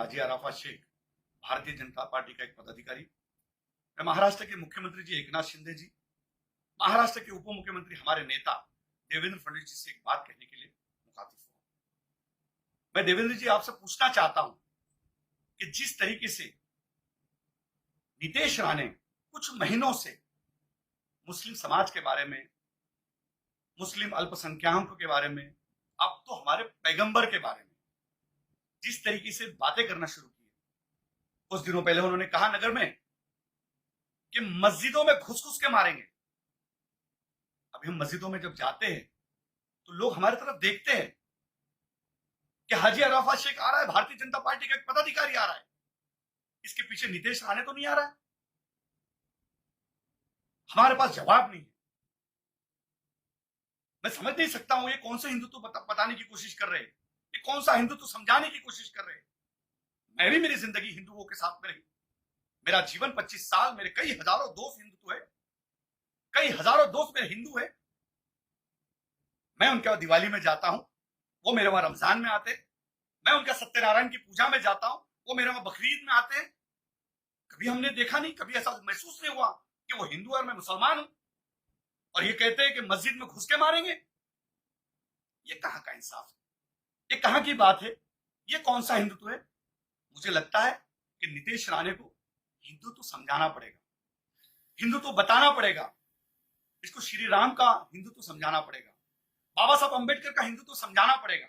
हाजी Arafat Sheikh Bharatiya Janata party का एक पदाधिकारी। मैं महाराष्ट्र के मुख्यमंत्री जी एकनाथ शिंदे जी, महाराष्ट्र के उप मुख्यमंत्री हमारे नेता देवेंद्र फडणवीस जी से एक बात कहने के लिए मुखातिब हुआ। मैं देवेंद्र जी आपसे पूछना चाहता हूं कि जिस तरीके से नीतीश राणे कुछ महीनों से मुस्लिम समाज के बारे में, मुस्लिम अल्पसंख्याकों के बारे में, अब तो हमारे पैगंबर के बारे में जिस तरीके से बातें करना शुरू की, कुछ दिनों पहले उन्होंने कहा नगर में कि मस्जिदों में घुस घुस के मारेंगे। अभी हम मस्जिदों में जब जाते हैं तो लोग हमारी तरफ देखते हैं कि हाजी अराफात शेख आ रहा है, भारतीय जनता पार्टी का एक पदाधिकारी आ रहा है, इसके पीछे नीतीश राणे तो नहीं आ रहा है। हमारे पास जवाब नहीं है। मैं समझ नहीं सकता हूं ये कौन सा हिंदुत्व बताने की कोशिश कर रहे हैं, ये कौन सा हिंदुत्व समझाने की कोशिश कर रहे हैं। मैं भी मेरी जिंदगी हिंदुओं के साथ में रही, मेरा जीवन 25 साल, मेरे कई हजारों दोस्त हिंदुत्व है, कई हजारों दोस्त मेरे हिंदू है। मैं उनके दिवाली में जाता हूं, वो मेरे वहां रमजान में आते, मैं उनका सत्यनारायण की पूजा में जाता हूं, वो मेरे वहां बकरीद में आते हैं। कभी हमने देखा नहीं, कभी ऐसा महसूस नहीं हुआ कि वो हिंदू और मैं मुसलमान हूं, और ये कहते हैं कि मस्जिद में घुस के मारेंगे। ये कहां का इंसाफ है, ये कहां की बात है, ये कौन सा हिंदुत्व है। मुझे लगता है कि नीतीश राणे को हिंदुत्व समझाना पड़ेगा, हिंदुत्व बताना पड़ेगा, इसको श्री राम का हिंदुत्व समझाना पड़ेगा, बाबा साहब अंबेडकर का हिंदुत्व समझाना पड़ेगा,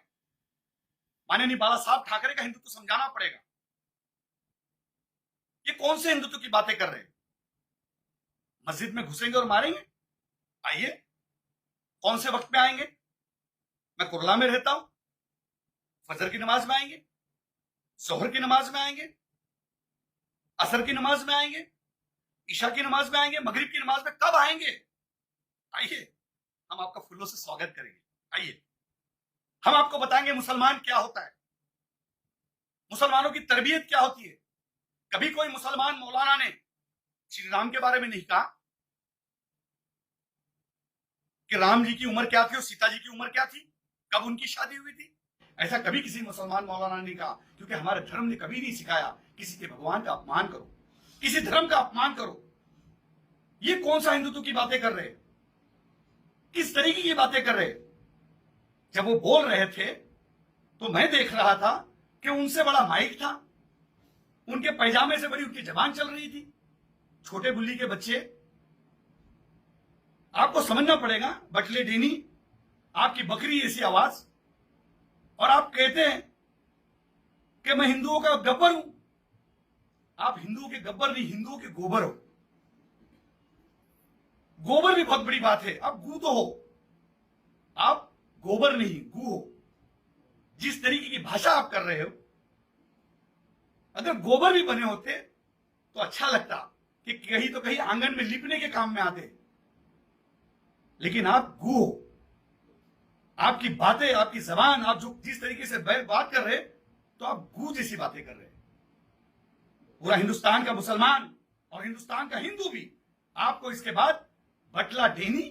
माननीय बाबा साहब ठाकरे का हिंदुत्व समझाना पड़ेगा। ये कौन से हिंदुत्व की बातें कर रहे हैं। मस्जिद में घुसेंगे और मारेंगे। आइए, कौन से वक्त में आएंगे। मैं कुरला में रहता हूं, फजर की नमाज में आएंगे, जोहर की नमाज में आएंगे, असर की नमाज में आएंगे, ईशा की नमाज में आएंगे, मगरिब की नमाज में कब आएंगे। आइए, हम आपका फूलों से स्वागत करेंगे। आइए, हम आपको बताएंगे मुसलमान क्या होता है, मुसलमानों की तरबियत क्या होती है। कभी कोई मुसलमान मौलाना ने श्री राम के बारे में नहीं कहा कि राम जी की उम्र क्या थी और सीता जी की उम्र क्या थी, कब उनकी शादी हुई थी। ऐसा कभी किसी मुसलमान मौलाना ने कहा, क्योंकि हमारे धर्म ने कभी नहीं सिखाया किसी के भगवान का अपमान करो, किसी धर्म का अपमान करो। ये कौन सा हिंदुत्व की बातें कर रहे, किस तरीके की बातें कर रहे। जब वो बोल रहे थे तो मैं देख रहा था कि उनसे बड़ा माइक था, उनके पैजामे से बड़ी उनकी जबान चल रही थी। छोटे बुल्ली के बच्चे, आपको समझना पड़ेगा, बटले डेनी, आपकी बकरी ऐसी आवाज, और आप कहते हैं कि मैं हिंदुओं का गब्बर हूं। आप हिंदुओं के गब्बर नहीं, हिंदुओं के गोबर हो। गोबर भी बहुत बड़ी बात है, आप गू तो हो, आप गोबर नहीं गू हो। जिस तरीके की भाषा आप कर रहे हो, अगर गोबर भी बने होते तो अच्छा लगता कि कहीं तो कहीं आंगन में लिपने के काम में आते, लेकिन आप गू हो। आपकी बातें, आपकी जबान, आप जो जिस तरीके से बात कर रहे, तो आप गू जैसी बातें कर रहे। पूरा हिंदुस्तान का मुसलमान और हिंदुस्तान का हिंदू भी आपको इसके बाद बटला डेनी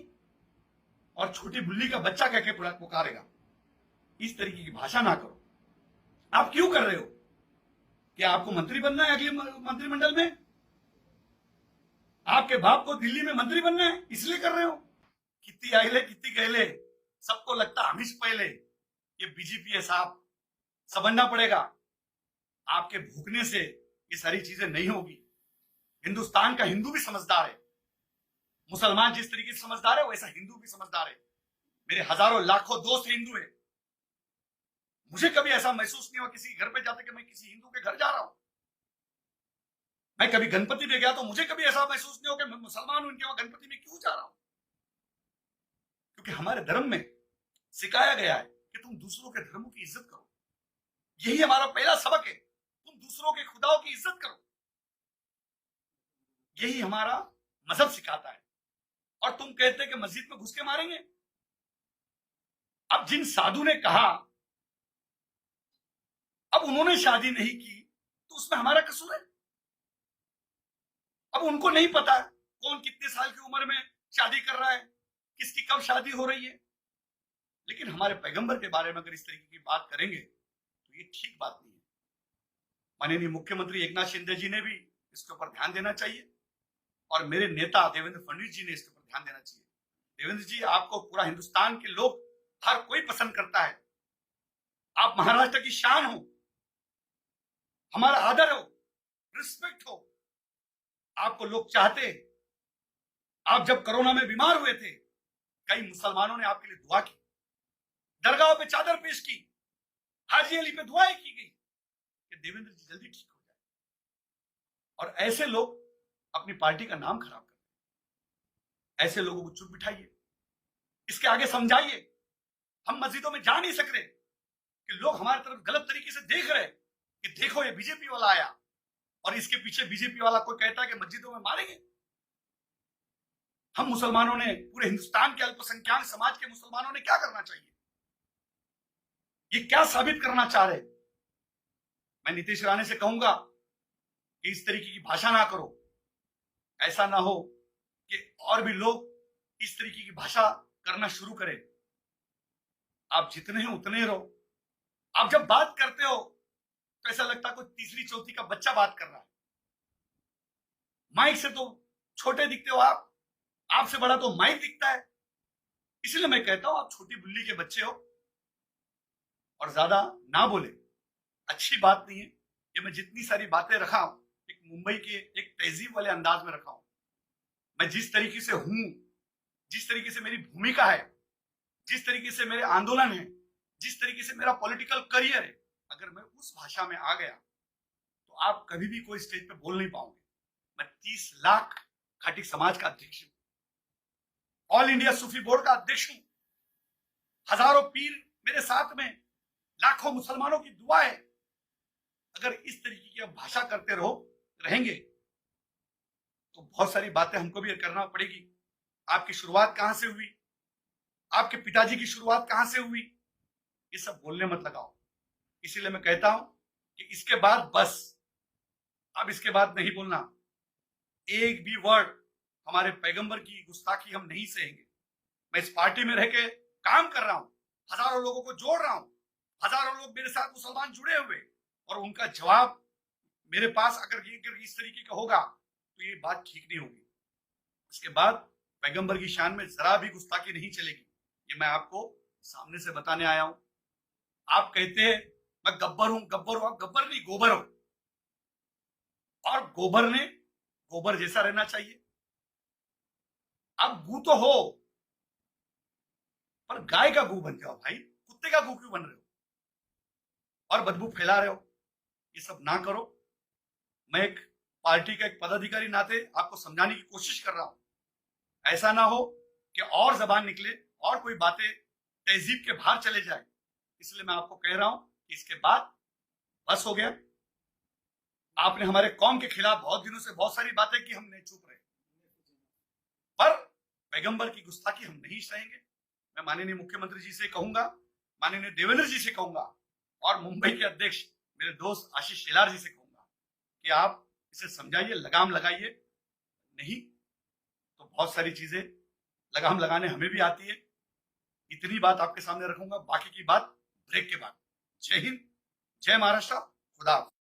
और छोटी बुल्ली का बच्चा कह के पुकारेगा। इस तरीके की भाषा ना करो। आप क्यों कर रहे हो? क्या आपको मंत्री बनना है अगले मंत्रिमंडल में? आपके बाप को दिल्ली में मंत्री बनना है, इसलिए कर रहे हो? कितनी आइले कितनी गहले, सबको लगता हमीश पहले। ये बीजेपी है साहब, समझना पड़ेगा। आपके भूखने से ये सारी चीजें नहीं होगी। हिंदुस्तान का हिंदू भी समझदार है। मुसलमान जिस तरीके से समझदार है, वैसा हिंदू भी समझदार है। मेरे हजारों लाखों दोस्त हिंदू है। मुझे कभी ऐसा महसूस नहीं हुआ किसी घर पे जाते कि मैं किसी हिंदू के घर जा रहा हूं। मैं कभी गणपति में गया तो मुझे कभी ऐसा महसूस नहीं हो कि मैं मुसलमान हूं, इनके वहां गणपति में क्यों जा रहा हूं। क्योंकि हमारे धर्म में सिखाया गया है कि तुम दूसरों के धर्मों की इज्जत करो। यही हमारा पहला सबक है, तुम दूसरों के खुदाओं की इज्जत करो। यही हमारा मजहब सिखाता है। और तुम कहते कि मस्जिद में घुस के मारेंगे। अब जिन साधु ने कहा, अब उन्होंने शादी नहीं की तो उसमें हमारा कसूर है। अब उनको नहीं पता कौन कितने साल की उम्र में शादी कर रहा है, किसकी कब शादी हो रही है। लेकिन हमारे पैगंबर के बारे में अगर इस तरीके की बात करेंगे तो ये ठीक बात नहीं है। माननीय मुख्यमंत्री एकनाथ शिंदे जी ने भी इसके ऊपर ध्यान देना चाहिए और मेरे नेता देवेंद्र फडणवीस जी ने इसके ऊपर ध्यान देना चाहिए। देवेंद्र जी, आपको पूरा हिंदुस्तान के लोग हर कोई पसंद करता है। आप महाराष्ट्र की शान हो, हमारा आदर हो, रिस्पेक्ट हो, आपको लोग चाहते। आप जब कोरोना में बीमार हुए थे, कई मुसलमानों ने आपके लिए दुआ की, दरगाह पे चादर पेश की, हाजी अली पे दुआएं की गई कि देवेंद्र जी जल्दी ठीक हो जाए। और ऐसे लोग अपनी पार्टी का नाम खराब करते हैं। ऐसे लोगों को चुप बिठाइए, इसके आगे समझाइए। हम मस्जिदों में जा नहीं सक रहे कि लोग हमारी तरफ गलत तरीके से देख रहे कि देखो ये बीजेपी वाला आया, और इसके पीछे बीजेपी वाला कोई कहता है कि मस्जिदों में मारेंगे। हम मुसलमानों ने, पूरे हिंदुस्तान के अल्पसंख्यक समाज के मुसलमानों ने क्या करना चाहिए? ये क्या साबित करना चाह रहे? मैं नीतीश राणे से कहूंगा कि इस तरीके की भाषा ना करो। ऐसा ना हो कि और भी लोग इस तरीके की भाषा करना शुरू करें। आप जितने हैं उतने रहो। आप जब बात करते हो तो ऐसा लगता है कोई तीसरी चौथी का बच्चा बात कर रहा है। माइक से तो छोटे दिखते हो आप, आपसे बड़ा तो माइक दिखता है। इसलिए मैं कहता हूं आप छोटी बुल्ली के बच्चे हो और ज्यादा ना बोले, अच्छी बात नहीं है। ये मैं जितनी सारी बातें रखा हूं, एक मुंबई के एक तहजीब वाले अंदाज में रखा हूं। मैं जिस तरीके से हूं, जिस तरीके से मेरी भूमिका है, जिस तरीके से मेरे आंदोलन है, जिस तरीके से मेरा पॉलिटिकल करियर है, अगर मैं उस भाषा में आ गया तो आप कभी भी कोई स्टेज पे बोल नहीं पाओगे। मैं 30 लाख खाटी समाज का अध्यक्ष हूं, ऑल इंडिया सूफी बोर्ड का अध्यक्ष हूं, हजारों पीर मेरे साथ में, लाखों मुसलमानों की दुआ है। अगर इस तरीके की भाषा करते रहेंगे तो बहुत सारी बातें हमको भी करना पड़ेगी। आपकी शुरुआत कहां से हुई, आपके पिताजी की शुरुआत कहां से हुई, ये सब बोलने मत लगाओ। इसीलिए मैं कहता हूं कि इसके बाद बस, अब इसके बाद नहीं बोलना। एक भी वर्ड हमारे पैगंबर की गुस्ताखी हम नहीं सहेंगे। मैं इस पार्टी में रह के काम कर रहा हूं, हजारों लोगों को जोड़ रहा हूं, हजारों लोग मेरे साथ मुसलमान जुड़े हुए, और उनका जवाब मेरे पास अगर इस तरीके का होगा तो ये बात ठीक नहीं होगी। इसके बाद पैगंबर की शान में जरा भी गुस्ताखी नहीं चलेगी। ये मैं आपको सामने से बताने आया हूं। आप कहते हैं मैं गब्बर हूं, गब्बर हूं। आप गब्बर नहीं, गोबर हो, और गोबर ने गोबर जैसा रहना चाहिए। आप गू तो हो, पर गाय का गू बन जाओ भाई। कुत्ते का गू क्यों बन रहे हो और बदबू फैला रहे हो? ये सब ना करो। मैं एक पार्टी का एक पदाधिकारी नाते आपको समझाने की कोशिश कर रहा हूं। ऐसा ना हो कि और जबान निकले और कोई बातें तहजीब के बाहर चले जाए। इसलिए मैं आपको कह रहा हूं कि इसके बाद बस हो गया। आपने हमारे कौम के खिलाफ बहुत दिनों से बहुत सारी बातें की, हम नहीं चुप रहे, पर पैगंबर की गुस्ताखी हम नहीं सहेंगे। मैं माननीय मुख्यमंत्री जी से कहूंगा, माननीय देवेंद्र जी से कहूंगा, और मुंबई के अध्यक्ष मेरे दोस्त आशीष शेलार जी से कहूंगा कि आप इसे समझाइए, लगाम लगाइए। नहीं तो बहुत सारी चीजें लगाम लगाने हमें भी आती है। इतनी बात आपके सामने रखूंगा, बाकी की बात ब्रेक के बाद। जय हिंद, जय महाराष्ट्र, खुदा।